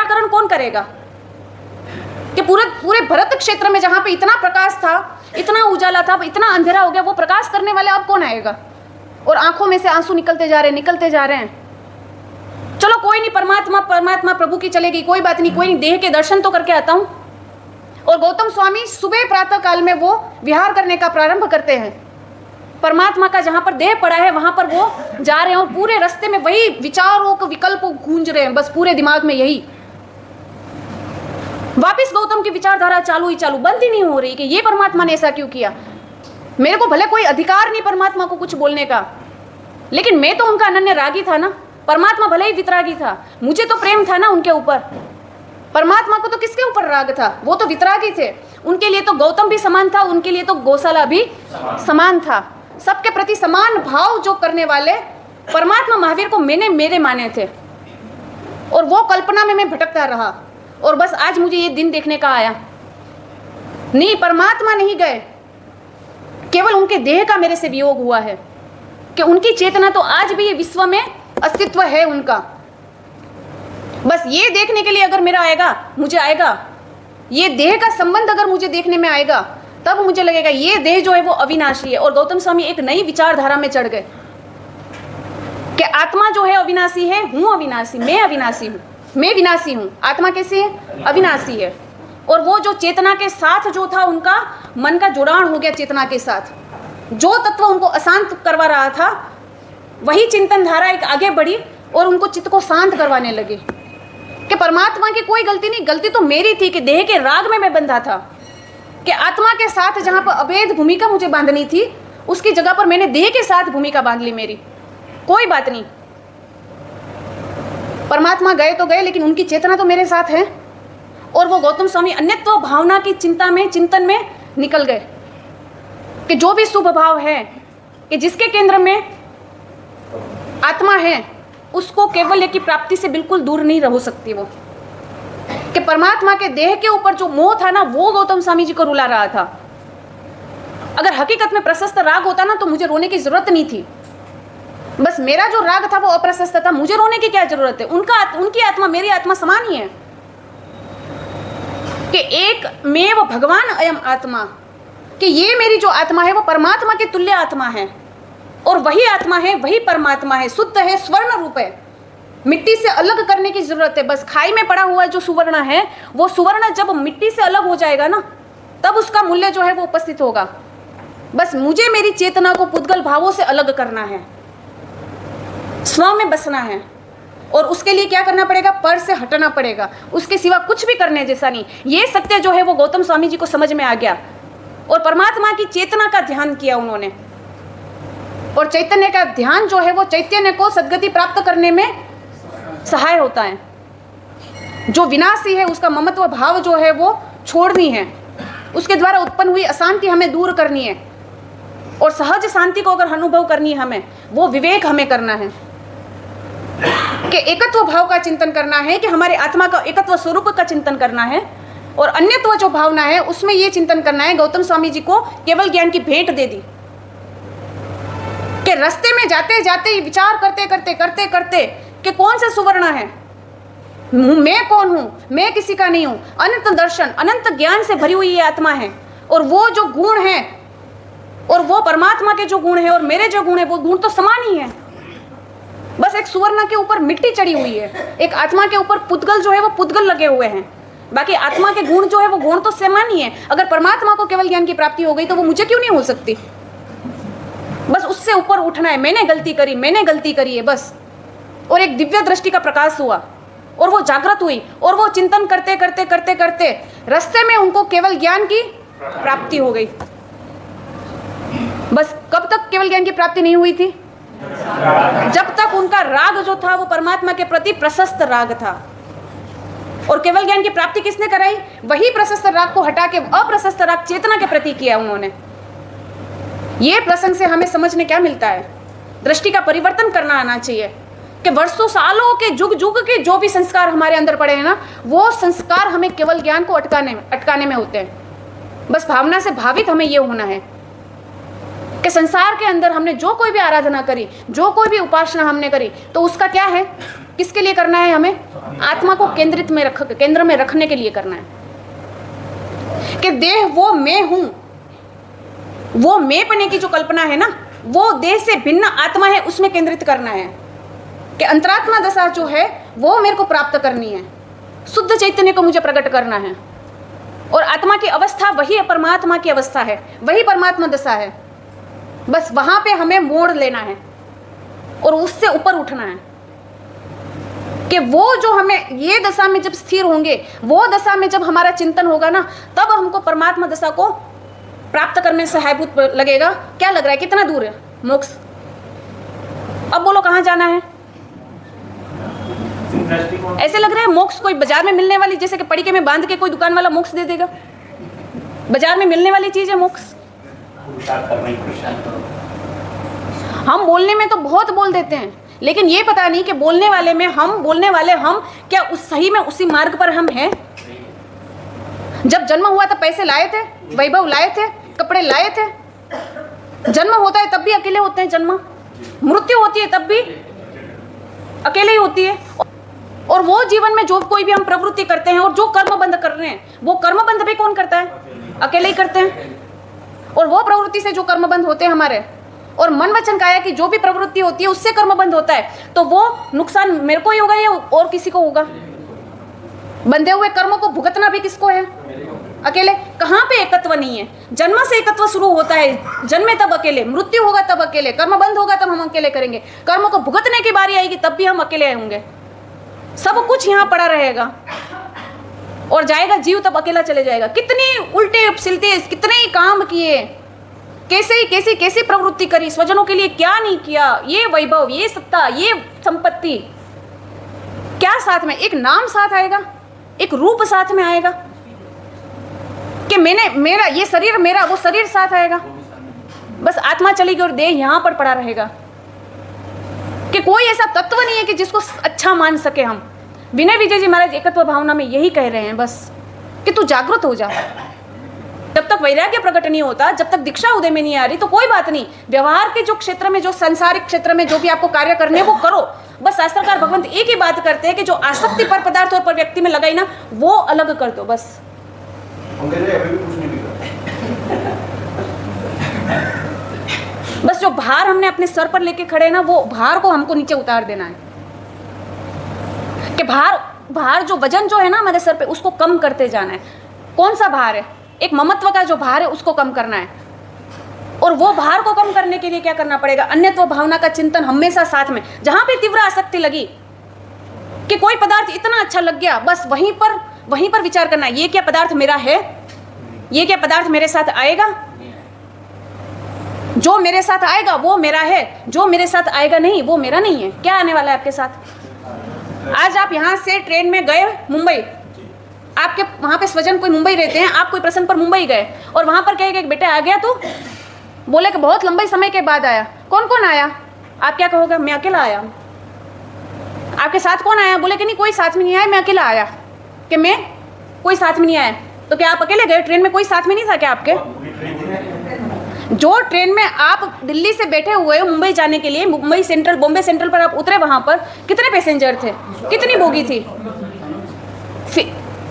निराकरण कौन करेगा? कि पूरे पूरे भरत क्षेत्र में जहां पे इतना प्रकाश था, इतना उजाला था, इतना अंधेरा हो गया, वो प्रकाश करने वाले अब कौन आएगा? और आंखों में से आंसू निकलते जा रहे हैं। चलो कोई नहीं, परमात्मा प्रभु की चलेगी, कोई बात नहीं, कोई नहीं, देह के दर्शन तो करके आता हूं। और गौतम स्वामी सुबह प्रातः काल में वो विहार करने का प्रारंभ करते हैं। परमात्मा का जहां पर देह पड़ा है वहां पर वो जा रहे हैं और पूरे रास्ते में वही विचारों के विकल्प गूंज रहे हैं, बस पूरे दिमाग में यही। वापिस गौतम की विचारधारा चालू ही चालू, बंद ही नहीं हो रही कि ये परमात्मा ने ऐसा क्यों किया। मेरे को भले कोई अधिकार नहीं परमात्मा को कुछ बोलने का, लेकिन मैं तो उनका अनन्य रागी था ना। परमात्मा भले ही वितरागी था, मुझे तो प्रेम था ना उनके ऊपर। परमात्मा को तो किसके ऊपर राग था? वो तो वितरागी थे। उनके लिए तो गौतम भी समान था, उनके लिए तो गौशाला भी समान था। सबके प्रति समान भाव जो करने वाले परमात्मा महावीर को मैंने मेरे माने थे। और वो कल्पना में मैं भटकता रहा और बस आज मुझे ये दिन देखने का आया। नहीं, परमात्मा नहीं गए, केवल उनके देह का मेरे से वियोग हुआ है कि उनकी चेतना तो आज भी ये विश्व में अस्तित्व है उनका। बस ये देखने के लिए अगर मेरा आएगा, मुझे आएगा, ये देह का संबंध अगर मुझे देखने में आएगा, तब मुझे लगेगा ये देह जो है वो अविनाशी है। और गौतम स्वामी एक नई विचारधारा में चढ़ गए कि आत्मा जो है अविनाशी है, हूं अविनाशी, मैं अविनाशी हूं, मैं विनाशी हूं। आत्मा कैसी है? अविनाशी है। और वो जो चेतना के साथ जो था, उनका मन का जुड़ान हो गया चेतना के साथ। जो तत्व उनको अशांत करवा रहा था, वही चिंतन धारा एक आगे बढ़ी और उनको चित्त को शांत करवाने लगे कि परमात्मा की कोई गलती नहीं, गलती तो मेरी थी कि देह के राग में मैं बंधा था, कि आत्मा के साथ जहां पर अभेद भूमिका मुझे बांधनी थी, उसकी जगह पर मैंने देह के साथ भूमिका बांध ली मेरी। कोई बात नहीं, परमात्मा गए तो गए, लेकिन उनकी चेतना तो मेरे साथ है। और वो गौतम स्वामी अन्यत्व भावना की चिंतन में निकल गए कि जो भी शुभ भाव है, कि जिसके केंद्र में आत्मा है, उसको केवल की प्राप्ति से बिल्कुल दूर नहीं रह सकती। वो कि परमात्मा के देह के ऊपर जो मोह था ना, वो गौतम स्वामी जी को रुला रहा था। अगर हकीकत में प्रशस्त राग होता ना, तो मुझे रोने की जरूरत नहीं थी। बस मेरा जो राग था वो अप्रशस्त था, मुझे रोने की क्या जरूरत है? उनकी आत्मा मेरी आत्मा समान ही है कि एक मेव भगवान अयम आत्मा, कि ये मेरी जो आत्मा है वो परमात्मा के तुल्य आत्मा है। और वही आत्मा है, वही परमात्मा है, शुद्ध है, स्वर्ण रूप है। मिट्टी से अलग करने की जरूरत है। बस खाई में पड़ा हुआ जो सुवर्ण है, वो सुवर्ण जब मिट्टी से अलग हो जाएगा ना, तब उसका मूल्य जो है वो उपस्थित होगा। बस मुझे मेरी चेतना को पुद्गल भावों से अलग करना है, स्व में बसना है। और उसके लिए क्या करना पड़ेगा? पर से हटना पड़ेगा, उसके सिवा कुछ भी करने जैसा नहीं। ये सत्य जो है वो गौतम स्वामी जी को समझ में आ गया और परमात्मा की चेतना का ध्यान किया उन्होंने। और चैतन्य का ध्यान जो है वो चैतन्य को सद्गति प्राप्त करने में सहाय होता है। जो विनाशी है उसका ममत्व भाव जो है वो छोड़नी है, उसके द्वारा उत्पन्न हुई अशांति हमें दूर करनी है। और सहज शांति को अगर अनुभव करनी है हमें, वो विवेक हमें करना है कि एकत्व भाव का चिंतन करना है, कि हमारे आत्मा का एकत्व स्वरूप का चिंतन करना है। और अन्यत्व जो भावना है उसमें ये चिंतन करना है। गौतम स्वामी जी को केवल ज्ञान की भेंट दे दी कि रास्ते में जाते जाते विचार करते करते करते करते कि कौन सा सुवर्ण है, मैं कौन हूं, मैं किसी का नहीं हूं। अनंत दर्शन, अनंत ज्ञान से भरी हुई ये आत्मा है। और वो जो गुण है, और वो परमात्मा के जो गुण है और मेरे जो गुण है, वो गुण तो समान ही है। बस एक सुवर्ण के ऊपर मिट्टी चढ़ी हुई है, एक आत्मा के ऊपर पुद्गल जो है वो पुद्गल लगे हुए हैं। बाकी आत्मा के गुण जो है वो गुण तो समान ही है। अगर परमात्मा को केवल ज्ञान की प्राप्ति हो गई तो वो मुझे क्यों नहीं हो सकती? बस उससे ऊपर उठना है। मैंने गलती करी है बस। और एक दिव्य दृष्टि का प्रकाश हुआ और वो जागृत हुई और वो चिंतन करते करते करते करते रास्ते में उनको केवल ज्ञान की प्राप्ति हो गई। बस कब तक केवल ज्ञान की प्राप्ति नहीं हुई थी? जब तक उनका राग जो था वो परमात्मा के प्रति प्रशस्त राग था। और केवल ज्ञान की प्राप्ति किसने कराई? वही प्रशस्त राग को हटा के अप्रशस्त राग चेतना के प्रति किया उन्होंने। ये प्रसंग से हमें समझने क्या मिलता है? दृष्टि का परिवर्तन करना आना चाहिए कि वर्षों सालों के जुग जुग के जो भी संस्कार हमारे अंदर पड़े हैं ना, वो संस्कार हमें केवल ज्ञान को अटकाने में होते हैं। बस भावना से भावित हमें ये होना है कि संसार के अंदर हमने जो कोई भी आराधना करी, जो कोई भी उपासना हमने करी, तो उसका क्या है? किसके लिए करना है? हमें आत्मा को केंद्र में रखने के लिए करना है कि देह वो मैं हूं, वो मैं पने की जो कल्पना है ना, वो देह से भिन्न आत्मा है, उसमें केंद्रित करना है कि अंतरात्मा दशा जो है वो मेरे को प्राप्त करनी है, शुद्ध चैतन्य को मुझे प्रकट करना है। और आत्मा की अवस्था वही परमात्मा की अवस्था है, वही परमात्मा दशा है। बस वहां पे हमें मोड़ लेना है और उससे ऊपर उठना है कि वो जो हमें ये दशा में जब स्थिर होंगे, वो दशा में जब हमारा चिंतन होगा ना, तब हमको परमात्मा दशा को प्राप्त करने से सहायभूत लगेगा। क्या लग रहा है, कितना दूर है मोक्ष? अब बोलो कहाँ जाना है? ऐसे लग रहा है मोक्ष कोई बाजार में मिलने वाली, जैसे कि पड़ीके में बांध के कोई दुकान वाला मोक्ष दे देगा। बाजार में मिलने वाली चीज है मोक्ष। हम बोलने में तो बहुत बोल देते हैं, लेकिन ये पता नहीं कि बोलने वाले हम क्या उस सही में उसी मार्ग पर हम हैं। जब जन्म हुआ तब पैसे लाए थे, वैभव लाए थे, कपड़े लाए थे। जन्म होता है तब भी अकेले होते हैं, जन्म मृत्यु होती है तब भी अकेले ही होती है। और वो जीवन में जो कोई भी हम प्रवृत्ति करते हैं और जो कर्म बंध कर रहे हैं, वो कर्म बंध भी कौन करता है? अकेले ही करते हैं। और वो प्रवृत्ति से जो कर्म बंध होते हैं हमारे, और मन वचन काया की जो भी प्रवृत्ति होती है उससे कर्म बंध होता है, तो वो नुकसान मेरे को ही होगा या और किसी को होगा? बंधे हुए कर्मों को भुगतना भी किसको है? अकेले। कहाँ पे एकत्व नहीं है? जन्म से एकत्व शुरू होता है, जन्मे तब अकेले, मृत्यु होगा तब अकेले, कर्म बंद होगा तब हम अकेले करेंगे, कर्मों को भुगतने की बारी आएगी तब भी हम अकेले होंगे। सब कुछ यहाँ पड़ा रहेगा और जाएगा जीव तब अकेला चले जाएगा। कितनी उल्टे सिलते, कितने ही काम किए, कैसी प्रवृत्ति करी, स्वजनों के लिए क्या नहीं किया, ये वैभव, ये सत्ता, ये संपत्ति, क्या साथ में? एक नाम साथ आएगा, एक रूप साथ में आएगा कि मेरा ये शरीर मेरा, वो शरीर साथ आएगा। बस आत्मा चलेगी और देह यहाँ पर पड़ा रहेगा कि कोई ऐसा तत्व नहीं है कि जिसको अच्छा मान सके हम। विनय विजय जी महाराज एकत्व भावना में यही कह रहे हैं बस कि तू जागृत हो जा। जब तक वैराग्य प्रकट नहीं होता, जब तक दीक्षा उदय में नहीं आ रही, तो कोई बात नहीं, व्यवहार के जो क्षेत्र में, जो सांसारिक क्षेत्र में जो भी आपको कार्य करने हैं वो करो। बस शास्त्रकार भगवंत एक ही बात करते हैं कि जो आसक्ति पर पदार्थ और पर व्यक्ति में लगाई ना, वो अलग कर दो बस। बस जो भार हमने अपने सर पर लेके खड़े ना, वो भार को हमको नीचे उतार देना है कि भार जो वजन जो है ना हमारे सर पे, उसको कम करते जाना है। कौन सा भार है? एक ममत्व का जो भार है उसको कम करना है। और वो भार को कम करने के लिए क्या करना पड़ेगा? अन्यत्व भावना का चिंतन हमेशा साथ में। जहां पे तीव्र आसक्ति लगी कि कोई पदार्थ इतना अच्छा लग गया, बस वहीं पर विचार करना है, ये क्या पदार्थ मेरा है? ये क्या पदार्थ मेरे साथ आएगा? जो मेरे साथ आएगा वो मेरा है, जो मेरे साथ आएगा नहीं वो मेरा नहीं है। क्या आने वाला है आपके साथ? आज आप यहाँ से ट्रेन में गए मुंबई, आपके वहाँ पे स्वजन कोई मुंबई रहते हैं, आप कोई प्रसंग पर मुंबई गए और वहाँ पर कहेगा बेटा आ गया तू? बोले कि बहुत लंबे समय के बाद आया। कौन कौन आया? आप क्या कहोगे? मैं अकेला आया। आपके साथ कौन आया? बोले कि नहीं कोई साथ में नहीं आया, मैं अकेला आया। कि मैं कोई साथ में नहीं आया, तो क्या आप अकेले गए? ट्रेन में कोई साथ में नहीं था क्या आपके? जो ट्रेन में आप दिल्ली से बैठे हुए हो मुंबई जाने के लिए, मुंबई सेंट्रल, बॉम्बे सेंट्रल पर आप उतरे, वहां पर कितने पैसेंजर थे? कितनी बोगी थी?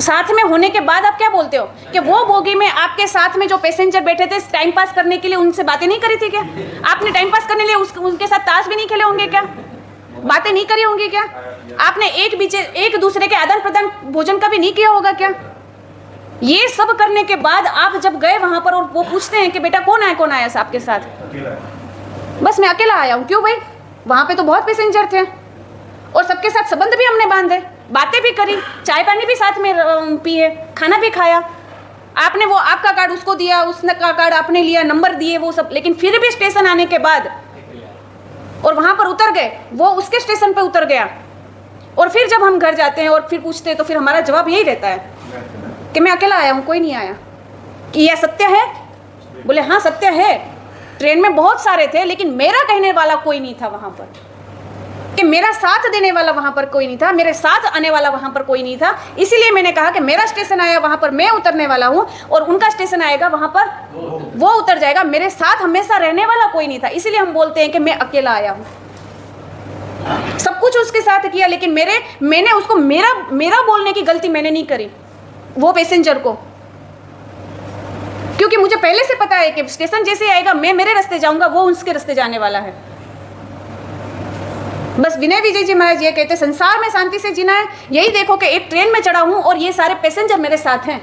साथ में होने के बाद आप क्या बोलते हो कि वो बोगी में आपके साथ में जो पैसेंजर बैठे थे टाइम पास करने के लिए उनसे बातें नहीं करी थी क्या? आपने टाइम पास करने के लिए उनके साथ ताश भी नहीं खेले होंगे क्या? बातें नहीं करी होंगी क्या? आपने एक दूसरे के आदान प्रदान भोजन का भी नहीं किया होगा क्या? ये सब करने के बाद आप जब गए वहां पर और वो पूछते हैं कि बेटा कौन आया आपके साथ? बस मैं अकेला आया हूँ। क्यों भाई? वहां पे तो बहुत पैसेंजर थे और सबके साथ संबंध भी हमने बांधे, बातें भी करी, चाय पानी भी साथ में पिए, खाना भी खाया। आपने वो आपका कार्ड उसको दिया, उसने का कार्ड आपने लिया, नंबर दिए, वो सब। लेकिन फिर भी स्टेशन आने के बाद और वहां पर उतर गए, वो उसके स्टेशन पे उतर गया। और फिर जब हम घर जाते हैं और फिर पूछते हैं तो फिर हमारा जवाब यही रहता है कि मैं अकेला आया हूँ, कोई नहीं आया। कि यह सत्य है? बोले हाँ सत्य है। ट्रेन में बहुत सारे थे लेकिन मेरा कहने वाला कोई नहीं था वहां पर, कि मेरा साथ देने वाला वहां पर कोई नहीं था, मेरे साथ आने वाला वहां पर कोई नहीं था। इसीलिए मैंने कहा कि मेरा स्टेशन आया वहां पर मैं उतरने वाला हूं और उनका स्टेशन आएगा वहां पर वो उतर जाएगा। मेरे साथ हमेशा रहने वाला कोई नहीं था। इसीलिए हम बोलते हैं कि मैं अकेला आया हूं। सब कुछ उसके साथ किया, लेकिन मैंने उसको मेरा बोलने की गलती मैंने नहीं करी वो पैसेंजर को, क्योंकि मुझे पहले से पता है कि स्टेशन जैसे आएगा मैं मेरे रास्ते जाऊंगा, वो उसके रास्ते जाने वाला है। बस विनय विजय जी महाराज ये कहते संसार में शांति से जीना है। यही देखो कि एक ट्रेन में चढ़ा हूं और ये सारे पैसेंजर मेरे साथ हैं।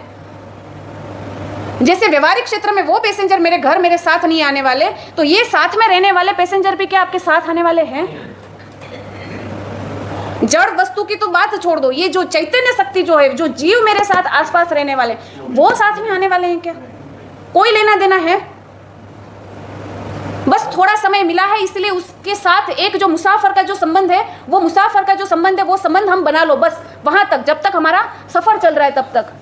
जैसे व्यवहारिक क्षेत्र में वो पैसेंजर मेरे घर मेरे साथ नहीं आने वाले, तो ये साथ में रहने वाले पैसेंजर भी क्या आपके साथ आने वाले हैं? जड़ वस्तु की तो बात छोड़ दो, ये जो चैतन्य शक्ति जो है, जो जीव मेरे साथ आसपास रहने वाले, वो साथ में आने वाले हैं क्या? कोई लेना देना है? बस थोड़ा समय मिला है, इसलिए उसके साथ एक जो मुसाफिर का जो संबंध है, वो मुसाफिर का जो संबंध है, वो संबंध हम बना लो बस वहां तक, जब तक हमारा सफर चल रहा है तब तक।